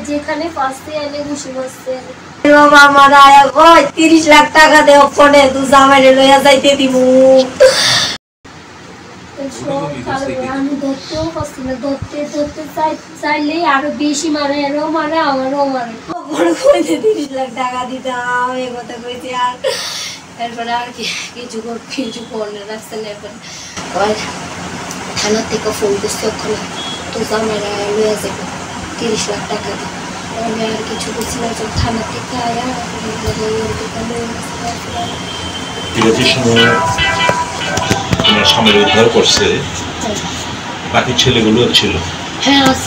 যেখানে 30 লাখ টাকা দেও ফোনে তুই জামাইরে লইয়া যাইতে দিমু। আমি ধরতেও পারছি না, ধরতে চাইলেই আরো বেশি মারে, এরও মারে আমারও মারে। 30 লাখ টাকা দিতাম এ কথা কইছি। আর এরপরে আর কিছু করলে রাখছে না। এরপরে থানার থেকে ফোন করছে, ওখানে তো জামাইরা লইয়া যাবে 30 লাখ টাকা দিয়ে। আমি আর কিছু বলছি না, থানা থেকে আয়া স্বামীর উদ্ধার করছে। বাকি ছেলেগুলো ছিল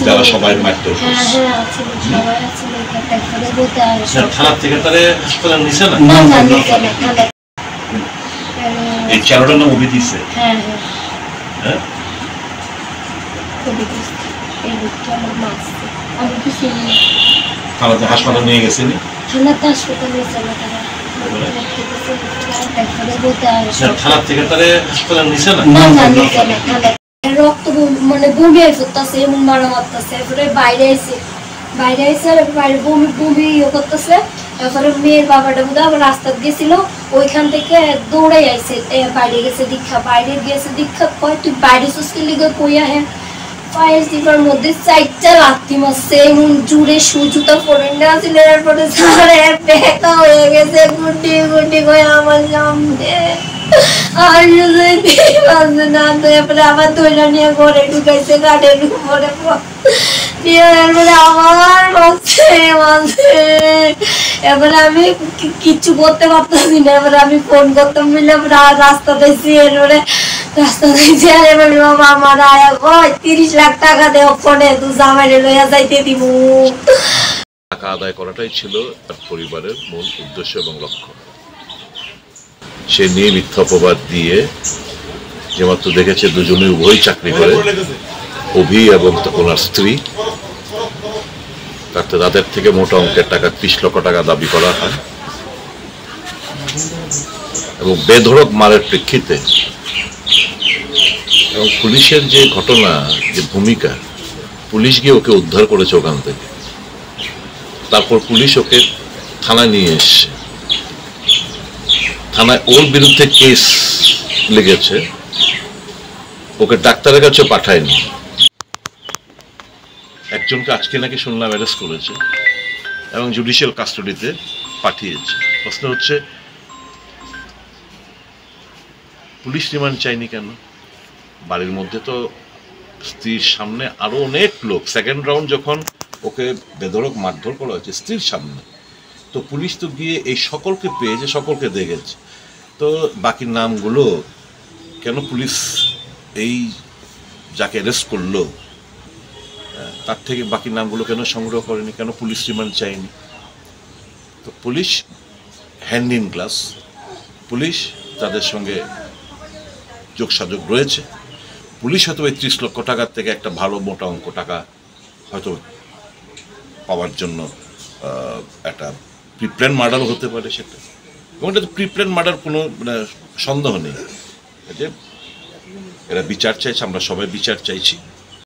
যারা সবাই মারতে থানা থেকে তারা হাসপাতাল নিছে না, এই 4টা নাম অভি দিচ্ছে। থানাতে হাসপাতাল নিয়ে গেছে, থানা থেকে তারা হাসপাতাল নিছে না। রক্ত মানে বমি করতেছে, এমন মারা মারতেছে। এরপরে বাইরে আইসে বাইরে বমি করতেছে। তারপরে মেয়ের বাবাটা বোধ হয় রাস্তা গেছিল, ওইখান থেকে দৌড়াই আইসে বাইরে গেছে দীক্ষা কয় তুই বাইরে সুস্কি লিগে কইয়া। হ্যাঁ পায়ের দিবার মধ্যে 4টা লাথি মারছে, এমন জুড়ে জুতা পরে না ছিল। এরপরে সারে বেকা হয়ে গেছে, গুটি গুটি করে আমার সামনে। আর না তো এরপরে আবার দইলা নিয়ে ঘরে ঢুকাইছে, গাড়ির উপরে এরপরে আমার মাঝে এবারে আমি কিচ্ছু করতে পারতাছি না। এবারে আমি ফোন করতাম মিলে রাস্তা দিয়েছি। এরপরে রাস্তা দিয়েছি আর এবার বাবা আমার আয়া কয় 30 লাখ টাকা দেও ফোনে তুই জামাইরে লইয়া যাইতে দিমু। টাকা আদায় করাটাই ছিল তার পরিবারের মূল উদ্দেশ্য এবং লক্ষ্য। সে নিয়ে মিথ্যা অপবাদ দিয়ে, যেমাত্র দেখেছে দুজনে উভয় চাকরি করে, অভি এবং ওনার স্ত্রী, তাদের থেকে মোটা অঙ্কের টাকা 30 লক্ষ টাকা দাবি করা হয় এবং বেধড়ক মারের প্রেক্ষিতে এবং পুলিশের যে ঘটনা, যে ভূমিকা, পুলিশ গিয়ে ওকে উদ্ধার করেছে ওখান থেকে। তারপর পুলিশ ওকে থানায় নিয়ে এসছে, থানায় ওর বিরুদ্ধে কেস লেগেছে, ওকে ডাক্তারের কাছে পাঠায়নি। একজনকে আজকে নাকি শুনলাম অ্যারেস্ট করেছে এবং জুডিশিয়াল কাস্টডিতে পাঠিয়েছে। প্রশ্ন হচ্ছে পুলিশ রিমান্ড চাইনি কেন? বাড়ির মধ্যে তো স্ত্রীর সামনে আরো অনেক লোক, সেকেন্ড রাউন্ড যখন ওকে বেধড়ক মারধর করা হয়েছে স্ত্রীর সামনে, তো পুলিশ তো গিয়ে এই সকলকে পেয়েছে, সকলকে দেখেছে। তো বাকি নামগুলো কেন পুলিশ এই যাকে অ্যারেস্ট করলো তার থেকে বাকি নামগুলো কেন সংগ্রহ করেনি? কেন পুলিশ রিমান্ড চায়নি? তো police hand in glass, police তাদের সঙ্গে যোগসাযোগ রয়েছে। পুলিশ হয়তো এই 30 লক্ষ টাকার থেকে একটা ভালো মোটা অঙ্ক টাকা হয়তো পাওয়ার জন্য একটা প্রিপ্ল্যান মার্ডারও হতে পারে সেটা, এবং এটা তো প্রিপ্ল্যান মার্ডার কোনো সন্দেহ নেই। যে এরা বিচার চাইছে, আমরা সবাই বিচার চাইছি।